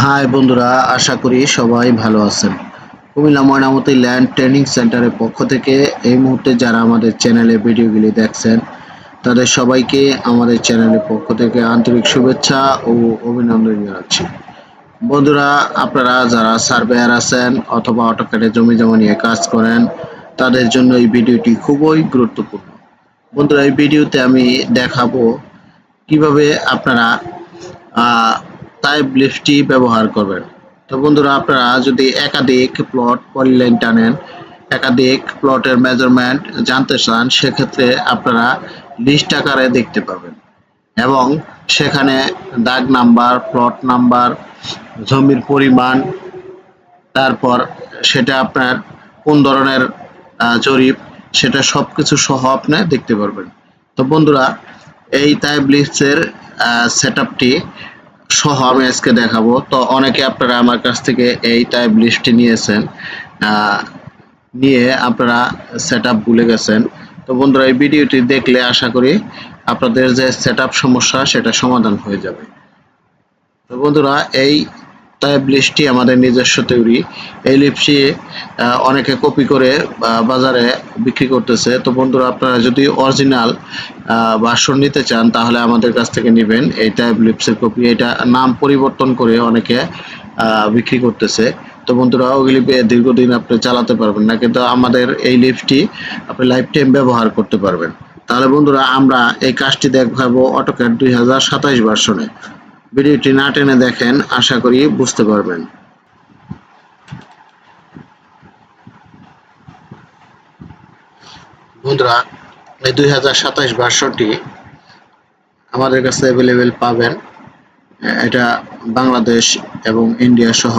High বন্ধুরা, আশা করি সবাই ভালো আছেন। কুমিল্লা ময়নামতি ল্যান্ড ট্রেনিং সেন্টারের পক্ষ থেকে এই মুহূর্তে যারা আমাদের চ্যানেলে ভিডিওগুলি দেখছেন তাদের সবাইকে আমাদের চ্যানেলের পক্ষ থেকে আন্তরিক শুভেচ্ছা ও অভিনন্দন জানাচ্ছি। বন্ধুরা, আপনারা যারা সার্ভেয়ার আছেন অথবা অটোক্যাডে জমি জমা নিয়ে কাজ করেন তাদের জন্য এই ভিডিওটি খুবই গুরুত্বপূর্ণ। বন্ধুরা, এই ভিডিওতে আমি দেখাবো কিভাবে আপনারা টাইপ লিস্টটি ব্যবহার করবেন। তো বন্ধুরা, আপনারা যদি একাধিক প্লট পলিলাইন টানেন, একাধিক প্লটের মেজারমেন্ট জানতে চান, সেক্ষেত্রে আপনারা লিস্ট আকারে দেখতে পাবেন এবং সেখানে দাগ নাম্বার, প্লট নাম্বার, জমির পরিমাণ, তারপর সেটা আপনার কোন ধরনের জরিপ, সেটা সবকিছু সহ আপনি দেখতে পারবেন। তো বন্ধুরা, এই টাইপ লিস্টের সেটআপটি সহ আমি আজকে দেখাবো। তো অনেকে আপনারা আমার কাছ থেকে এই টাইপ লিস্টটি নিয়েছেন, নিয়ে আপনারা সেটআপ ভুলে গেছেন। তো বন্ধুরা, এই ভিডিওটি দেখলে আশা করি আপনাদের যে সেটআপ সমস্যা সেটা সমাধান হয়ে যাবে। তো বন্ধুরা, এই টাইপ লিস্টটি আমাদের নিজস্ব তৈরি। এই লিস্টটি অনেকে কপি করে বাজারে বিক্রি করতেছে। তো বন্ধুরা, আপনারা যদি অরিজিনাল ভার্সন নিতে চান তাহলে আমাদের কাছ থেকে নেবেন এই টাইপ লিস্টের কপি। এটা নাম পরিবর্তন করে অনেকে বিক্রি করতেছে। তো বন্ধুরা, ওগুলি দীর্ঘদিন আপনি চালাতে পারবেন না, কিন্তু আমাদের এই লিস্টটি আপনি লাইফ টাইম ব্যবহার করতে পারবেন। তাহলে বন্ধুরা, আমরা এই কাজটি দেখাবো অটোক্যাড 2027 ভার্সনে। ভিডিওটি না টেনে দেখেন, আশা করি বুঝতে পারবেন। বন্ধুরা, এই 2027 ভার্সনটি আমাদের কাছে অ্যাভেলেবেল পাবেন। এটা বাংলাদেশ এবং ইন্ডিয়া সহ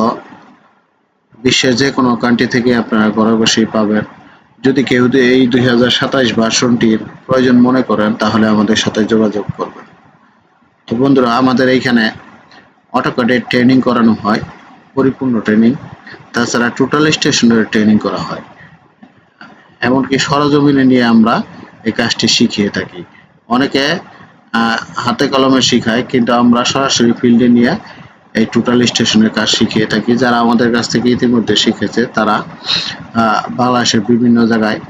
বিশ্বের যে কোনো কান্ট্রি থেকে আপনারা ঘরে বসেই পাবেন। যদি কেউ এই 2027 ভার্সনটির প্রয়োজন মনে করেন তাহলে আমাদের সাথে যোগাযোগ করবেন। তো বন্ধুরা, আমাদের এইখানে অটোক্যাডের ট্রেনিং করানো হয়, পরিপূর্ণ ট্রেনিং। তাছাড়া টোটাল স্টেশনের ট্রেনিং করা হয়, এমনকি সরজমিনে নিয়ে আমরা এই কাজটি শিখিয়ে থাকি। অনেকে হাতে কলমে শিখায়, কিন্তু আমরা সরাসরি ফিল্ডে নিয়ে এই টোটাল স্টেশনের কাজ শিখিয়ে থাকি। যারা আমাদের কাছ থেকে ইতিমধ্যে শিখেছে তারা বাংলাদেশের বিভিন্ন জায়গায়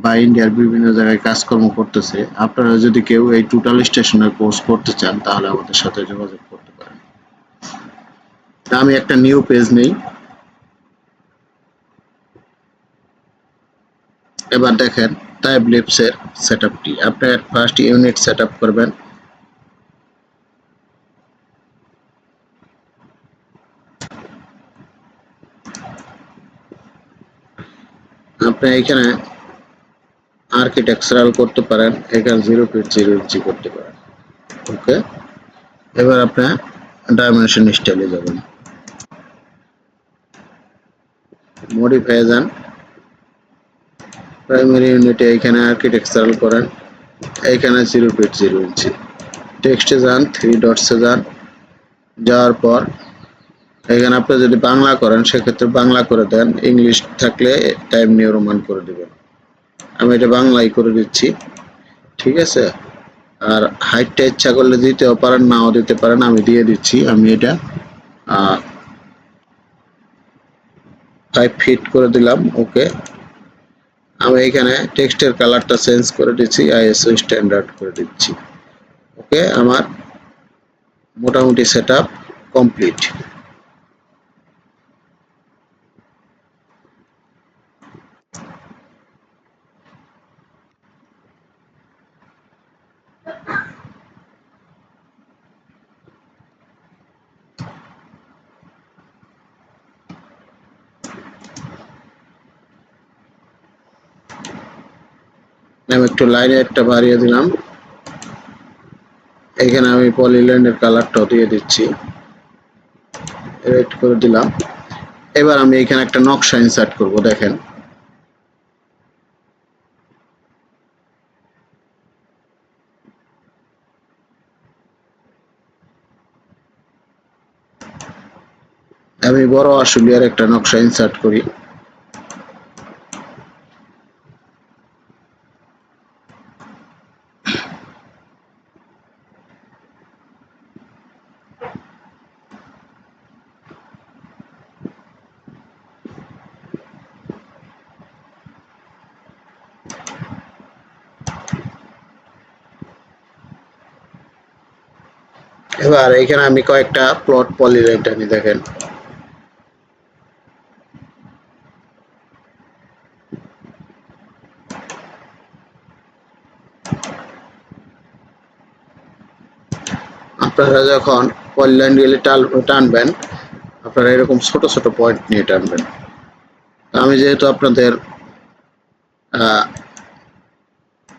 বা ইন্ডিয়ার বিভিন্ন জায়গায় কাজকর্ম করতেছে। আপনারা যদি কেউ এই টোটাল স্টেশনের কোর্স করতে চান তাহলে আমাদের সাথে যোগাযোগ করতে পারেন। আমি একটা নিউ পেজ নেই। এবার দেখেন টাইপ লিস্টের সেটআপটি। আপনার ফার্স্ট ইউনিট সেটআপ করবেন। আপনি এখানে আর্কিটেকচারাল করতে পারেন, এখানে 0 ফিট 0 ইঞ্চি করতে পারেন। ওকে, এবার আপনি ডাইমেনশন স্টাইলে যাবেন, মডিফাই যান, প্রাইমারি ইউনিটে এখানে আর্কিটেকচারাল করেন, এখানে 0 ফিট 0 ইঞ্চি। টেক্সটে যান, 3 ডটসে যান, যাওয়ার পর এখানে আপনি যদি বাংলা করেন সেক্ষেত্রে বাংলা করে দেন, ইংলিশ থাকলে টাইম নিউ রোমান করে দিবেন। আমি এটা বাংলাই করে দিচ্ছি, ঠিক আছে। আর হাইটটা ইচ্ছা করলে দিতেও পারেন, নাও দিতে পারেন, আমি দিয়ে দিচ্ছি। আমি এটা 5 ফিট করে দিলাম। ওকে, আমি এখানে টেক্সটের কালারটা চেঞ্জ করে দিচ্ছি, আইএসও স্ট্যান্ডার্ড করে দিচ্ছি। ওকে, আমার মোটামুটি সেটআপ কমপ্লিট। আমি একটু লাইনেরটা বাড়িয়ে দিলাম, এখানে আমি পলিলাইনের কালারটাও দিয়ে দিচ্ছি, রেড করে দিলাম। এবার আমি এখানে একটা নকশা ইনসার্ট করব। দেখেন, আমি বড় আশুলিয়ার একটা নকশা ইনসার্ট করি। এবার এখানে আমি কয়েকটা প্লট পলিলাইন টানি, দেখেন আপনারা যখন পলিলাইন রিলে টানবেন আপনারা এরকম ছোট ছোট পয়েন্ট নিয়ে টানবেন। আমি যেহেতু আপনাদের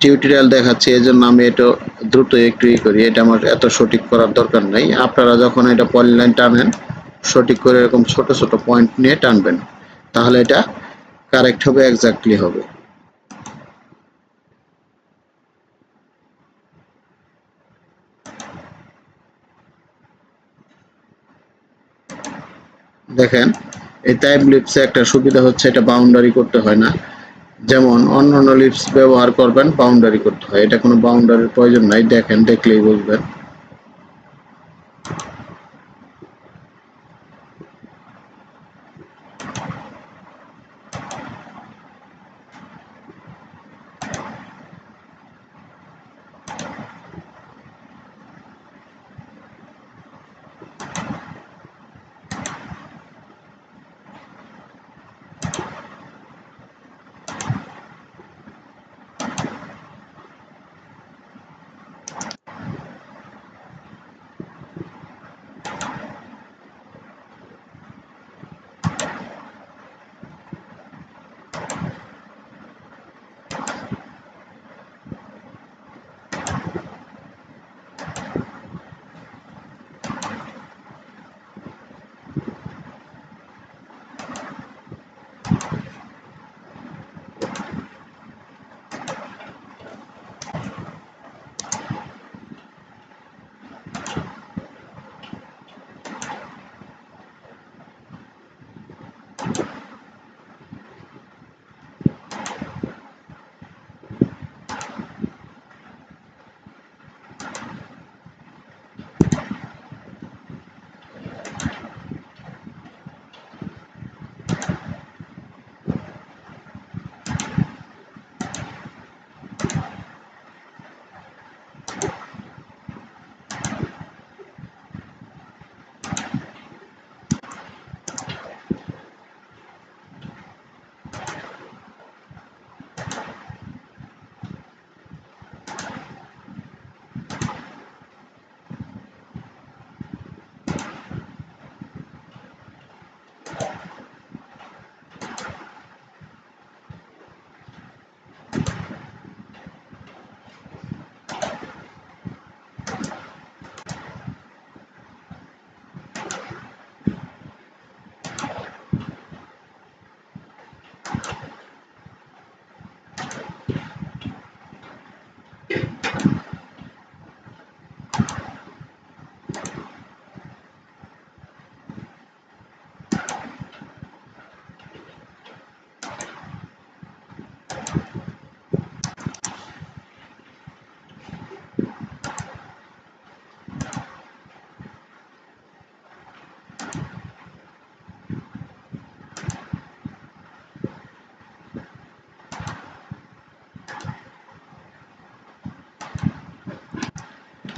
টিউটোরিয়াল দেখাচ্ছি এই জন্য আমি এটা দ্রুত একটু করি, এটা আমার এত সঠিক করার দরকার নাই। আপনারা যখন এটা পলিলাইন টানেন সঠিক করে এরকম ছোট ছোট পয়েন্ট নিয়ে টানবেন, তাহলে এটা কারেক্ট হবে, এক্স্যাক্টলি হবে। দেখেন এই টাইপ লিপসে একটা সুবিধা হচ্ছে এটা বাউন্ডারি করতে হয় না, যেমন অন্যান্য লিপস ব্যবহার করবেন বাউন্ডারি করতে হয়, এটা কোনো বাউন্ডারির প্রয়োজন নাই। দেখেন দেখলেই বুঝবেন।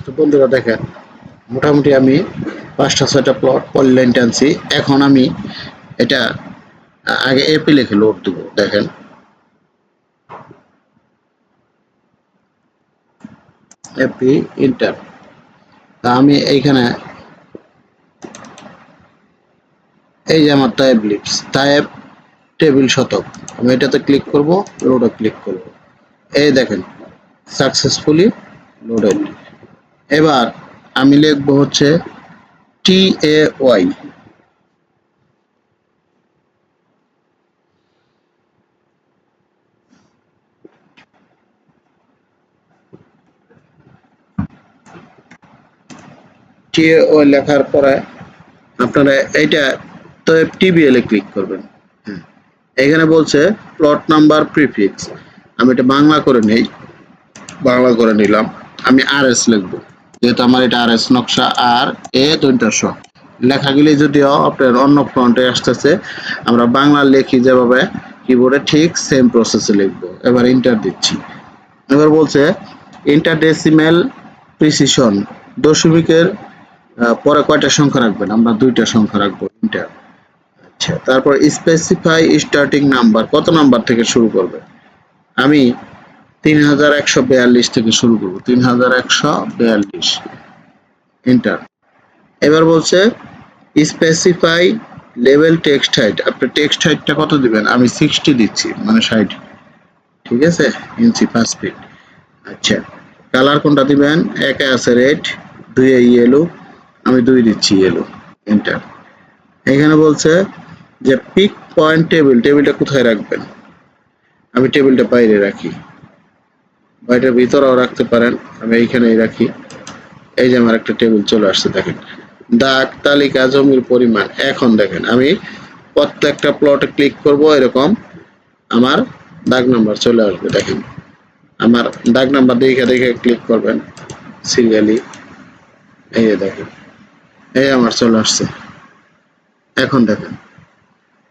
তো বন্ধুরা দেখেন মোটামুটি আমি 5টা 6টা প্লট পলিলাইন টানছি। এখন আমি এটা আগে এপি লিখে লোড দেব, দেখেন এপি ইন্টার। আমি এইখানে এই যে আমার টাইপ লিপস টাইপ টেবিল শতক, আমি এটাতে ক্লিক করব, লোডে ক্লিক করব, এই দেখেন সাকসেসফুলি লোডেড। এবার আমি লিখব হচ্ছে TAY, TAY লেখার পরে আপনারা এইটা তো TBL এ ক্লিক করবেন। এখানে বলছে প্লট নাম্বার প্রিফিক্স, আমি এটা বাংলা করে নেই, বাংলা করে নিলাম। আমি RS লিখব, যেহেতু আমার এটা RS নকশা আর এ দৈন্টাস লেখাগুলি যদিও আপনার অন্য ফন্টে আসতেছে, আমরা বাংলা লেখি যেভাবে কিবোর্ডে ঠিক সেম প্রসেসে লিখব। এবার এন্টার দিচ্ছি। এবার বলছে ইন্টার ডেসিমেল প্রিসিশন, দশমিকের পরে কয়টা সংখ্যা রাখবেন? আমরা 2টা সংখ্যা রাখবো, ইন্টার। আচ্ছা, তারপর স্পেসিফাই স্টার্টিং নাম্বার, কত নাম্বার থেকে শুরু করবে? আমি 3142 থেকে শুরু করব, 3142, এন্টার। এবার বলছে স্পেসিফাই লেভেল টেক্সট হাইট, আপনি টেক্সট হাইটটা কত দিবেন? আমি 60 দিচ্ছি, মানে 60, ঠিক আছে, ইঞ্চি 5 ফিট। আচ্ছা, কালার কোনটা দিবেন? একে আছে রেড, 2 এ ইয়েলো, আমি 2 দিচ্ছি ইয়েলো, এন্টার। এখানে বলছে যে পিক পয়েন্ট টেবিল, টেবিলটা কোথায় রাখবেন? আমি টেবিলটা বাইরে রাখি, বাইরের ভিতরেও রাখতে পারেন, আমি এইখানেই রাখি। এই যে আমার একটা টেবিল চলে আসছে, দেখেন। দাগ তালিকা জমির পরিমাণ, এখন দেখেন আমি প্রত্যেকটা প্লটে ক্লিক করব, এরকম আমার দাগ নাম্বার চলে আসবে। দেখেন আমার দাগ নাম্বার দেখে দেখে ক্লিক করবেন সিরিয়ালি, এই যে দেখেন, এই আমার চলে আসছে। এখন দেখেন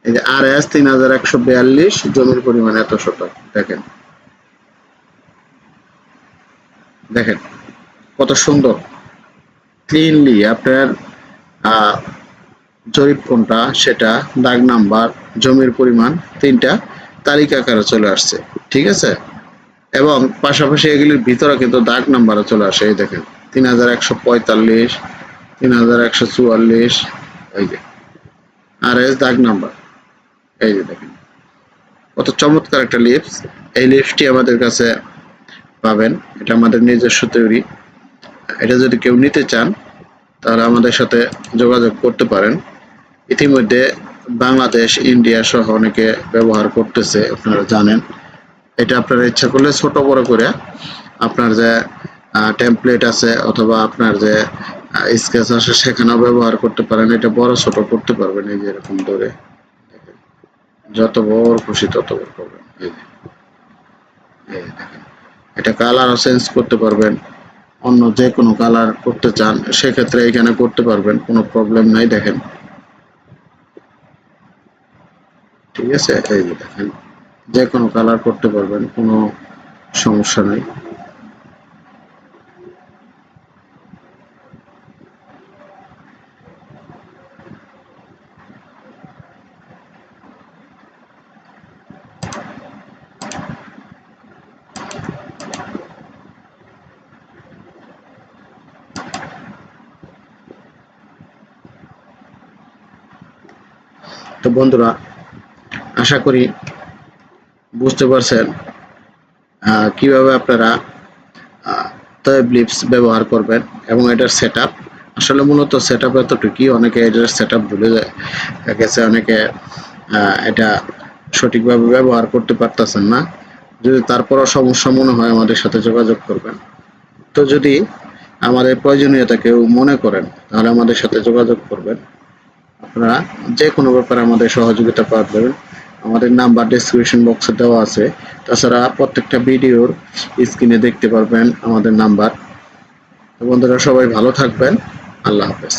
এই যে RS 3142, জমির পরিমাণ এত শতক। দেখেন দেখেন কত সুন্দর ক্লিনলি আপনার জরিপ কোনটা, সেটা, দাগ নাম্বার, জমির পরিমাণ, 3টা তালিকা আকারে চলে আসছে, ঠিক আছে। এবং পাশাপাশি এগুলির ভিতরে কিন্তু দাগ নাম্বারও চলে আসে, এই দেখেন 3145, 3144, এই যে RS দাগ নাম্বার, এই যে দেখেন কত চমৎকার একটা লিপস। এই লিপসটি আমাদের কাছে পাবেন, এটা আমাদের নিজস্ব তৈরি। এটা যদি কেউ নিতে চান তাহলে আমাদের সাথে যোগাযোগ করতে পারেন। ইতিমধ্যে বাংলাদেশ, ইন্ডিয়া সহ অনেকে ব্যবহার করতেছে, আপনারা জানেন। এটা আপনারা ইচ্ছা করলে ছোট বড় করে আপনার যে টেমপ্লেট আছে অথবা আপনার যে স্কেচ আছে সেখানেও ব্যবহার করতে পারেন। এটা বড় ছোট করতে পারবেন, এই যে এরকম ধরে যত বড় খুশি তত বড় করবেন। এই যে দেখেন, এটা কালারও চেঞ্জ করতে পারবেন, অন্য যে কোনো কালার করতে চান সেক্ষেত্রে এখানে করতে পারবেন, কোনো প্রবলেম নাই। দেখেন, ঠিক আছে, এই যে দেখেন যে কোনো কালার করতে পারবেন, কোনো সমস্যা নাই। তো বন্ধুরা, আশা করি বুঝতে পারছেন কিভাবে আপনারা তয়েব লিপস ব্যবহার করবেন এবং এটার সেটআপ। আসলে মূলত সেটআপ এতটুকুই, অনেকে এটার সেটআপ ভুলে গেছে, অনেকে এটা সঠিকভাবে ব্যবহার করতে পারতেছেন না। যদি তারপরও সমস্যা মনে হয় আমাদের সাথে যোগাযোগ করবেন। তো যদি আমাদের প্রয়োজনীয়তা কেউ মনে করেন তাহলে আমাদের সাথে যোগাযোগ করবেন। আপনারা যে কোনো ব্যাপারে আমাদের সহযোগিতা পাবেন, আমাদের নাম্বার ডেসক্রিপশন বক্সে দেওয়া আছে। তাছাড়া প্রত্যেকটা ভিডিওর স্ক্রিনে দেখতে পারবেন আমাদের নাম্বার। বন্ধুরা সবাই ভালো থাকবেন, আল্লাহ হাফেজ।